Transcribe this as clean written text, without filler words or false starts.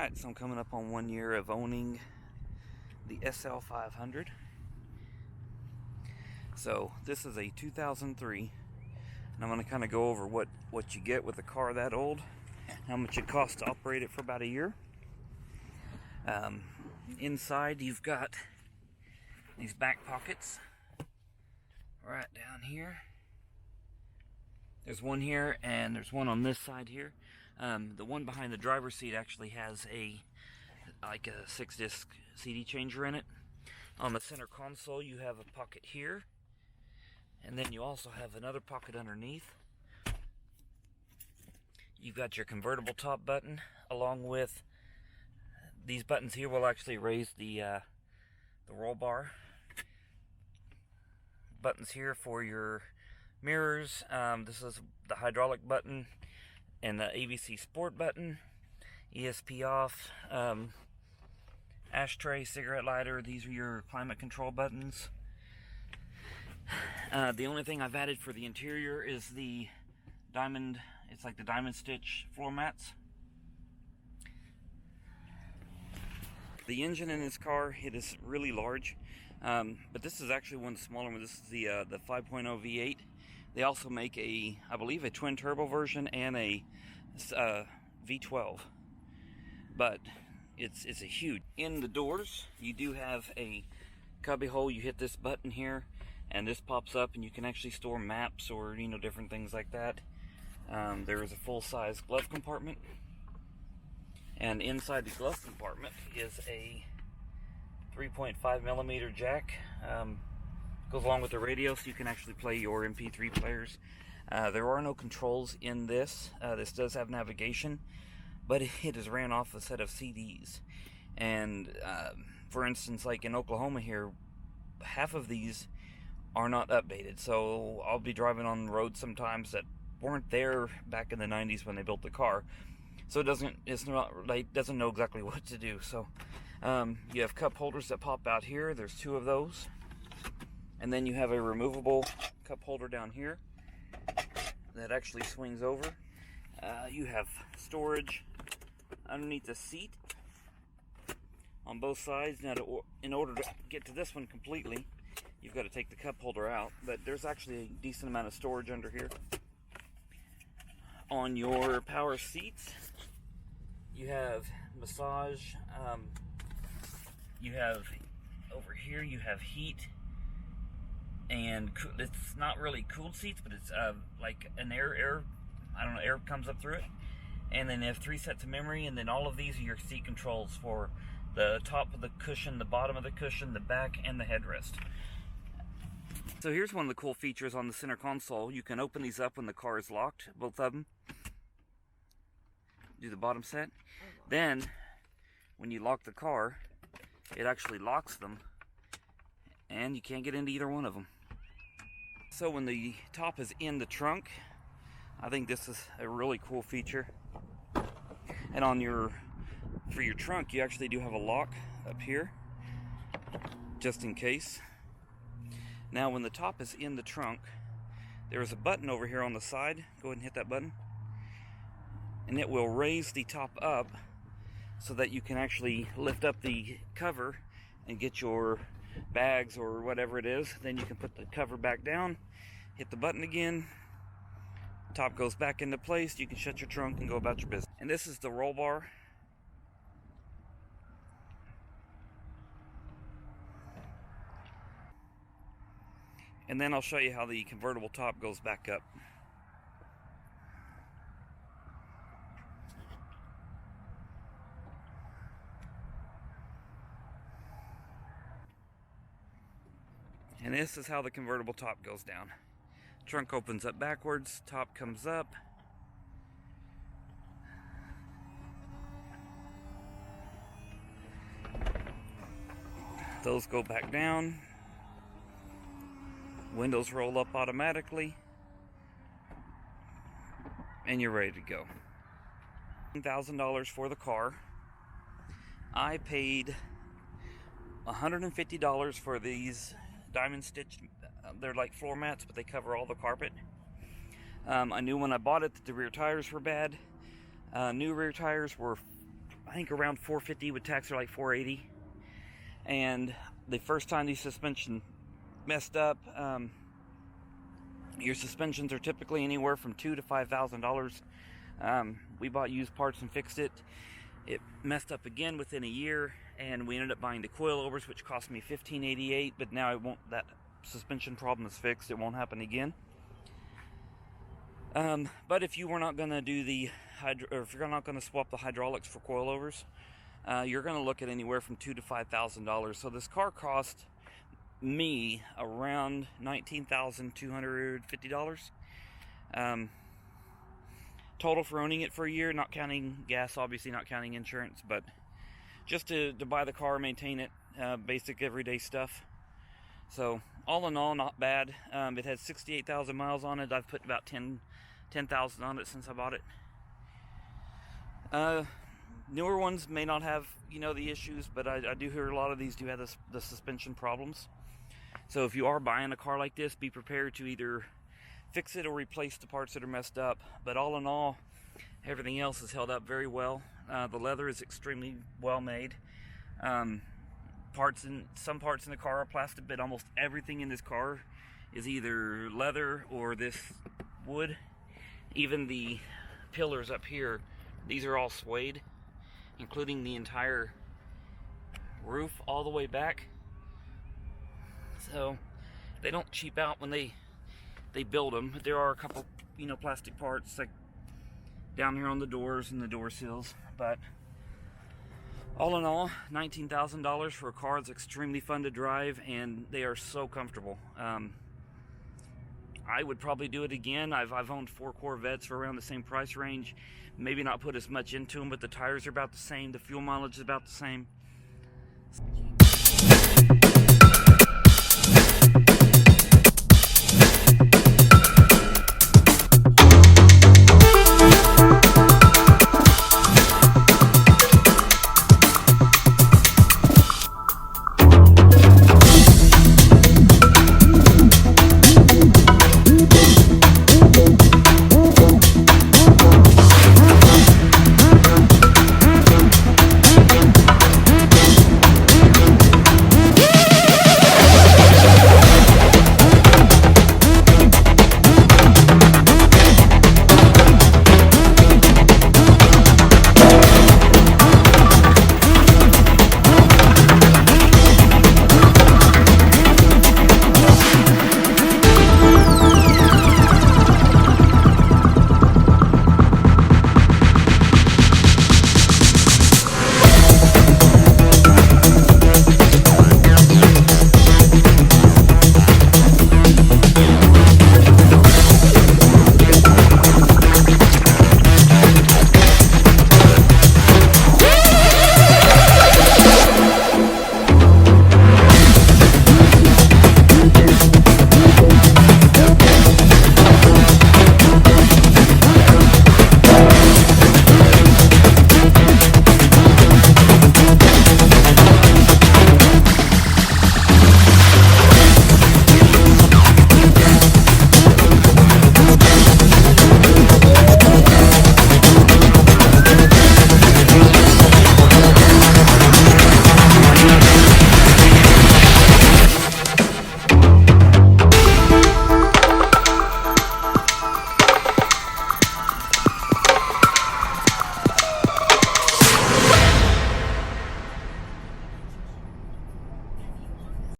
Alright, so I'm coming up on 1 year of owning the SL500. So this is a 2003, and I'm going to kind of go over what you get with a car that old, how much it costs to operate it for about a year. Inside you've got these back pockets right down here. There's one here and there's one on this side here. The one behind the driver's seat actually has a 6-disc CD changer in it. On the center console you have a pocket here, and then you also have another pocket underneath. You've got your convertible top button, along with these buttons here will actually raise the roll bar. Buttons here for your mirrors. This is the hydraulic button and the ABC Sport button. ESP off. Ashtray, cigarette lighter. These are your climate control buttons. The only thing I've added for the interior is the diamond. It's like the diamond stitch floor mats. The engine in this car, it is really large, but this is actually one of the smaller ones. This is the 5.0 V8. They also make I believe a twin turbo version and a V12, but it's a huge. In the doors, you do have a cubby hole. You hit this button here, and this pops up, and you can actually store maps or different things like that. There is a full-size glove compartment. And inside the glove compartment is a 3.5mm jack. Goes along with the radio, so you can actually play your MP3 players. There are no controls in this. This does have navigation, but it is ran off a set of CDs. And for instance, like in Oklahoma here, half of these are not updated. So I'll be driving on roads sometimes that weren't there back in the 90s when they built the car. So it doesn't know exactly what to do. So you have cup holders that pop out here. There's 2 of those, and then you have a removable cup holder down here that actually swings over. You have storage underneath the seat on both sides. Now, in order to get to this one completely, you've got to take the cup holder out. But there's actually a decent amount of storage under here. On your power seats, you have massage. You have over here, you have heat, and it's not really cooled seats, but it's like an air. I don't know, air comes up through it. And then you have 3 sets of memory, and then all of these are your seat controls for the top of the cushion, the bottom of the cushion, the back, and the headrest. So here's one of the cool features on the center console. You can open these up when the car is locked, both of them. Do the bottom set. Then, when you lock the car, it actually locks them, and you can't get into either one of them. So when the top is in the trunk, I think this is a really cool feature. And for your trunk, you actually do have a lock up here, just in case. Now, when the top is in the trunk, there is a button over here on the side. Go ahead and hit that button. And it will raise the top up so that you can actually lift up the cover and get your bags or whatever it is. Then you can put the cover back down, hit the button again, top goes back into place. You can shut your trunk and go about your business. And this is the roll bar. And then I'll show you how the convertible top goes back up. And this is how the convertible top goes down. Trunk opens up backwards, top comes up. Those go back down. Windows roll up automatically, and you're ready to go. $1,000 for the car. I paid $150 for these diamond stitched. They're like floor mats, but they cover all the carpet. I knew when I bought it that the rear tires were bad. New rear tires were I think around 450 with tax, are like 480. And the first time these suspension messed up, your suspensions are typically anywhere from $2,000 to $5,000. We bought used parts and fixed it. It messed up again within a year, and we ended up buying the coilovers, which cost me $1,588. But now it won't. That suspension problem is fixed. It won't happen again. But if you were not going to do the or if you're not going to swap the hydraulics for coilovers, you're going to look at anywhere from $2,000 to $5,000. So this car cost me around $19,250 total for owning it for a year, not counting gas, obviously not counting insurance, but just to buy the car, maintain it, basic everyday stuff. So all in all, not bad. It has 68,000 miles on it. I've put about 10,000 on it since I bought it. Newer ones may not have, the issues, but I do hear a lot of these do have the suspension problems. So if you are buying a car like this, be prepared to either fix it or replace the parts that are messed up. But all in all, everything else is held up very well. The leather is extremely well made. Some parts in the car are plastic, but almost everything in this car is either leather or this wood. Even the pillars up here, these are all suede, including the entire roof all the way back. So they don't cheap out when they build them. There are a couple, plastic parts like down here on the doors and the door sills, but all in all, $19,000 for a car that's extremely fun to drive, and they are so comfortable. I would probably do it again. I've owned 4 Corvettes for around the same price range. Maybe not put as much into them, but the tires are about the same. The fuel mileage is about the same.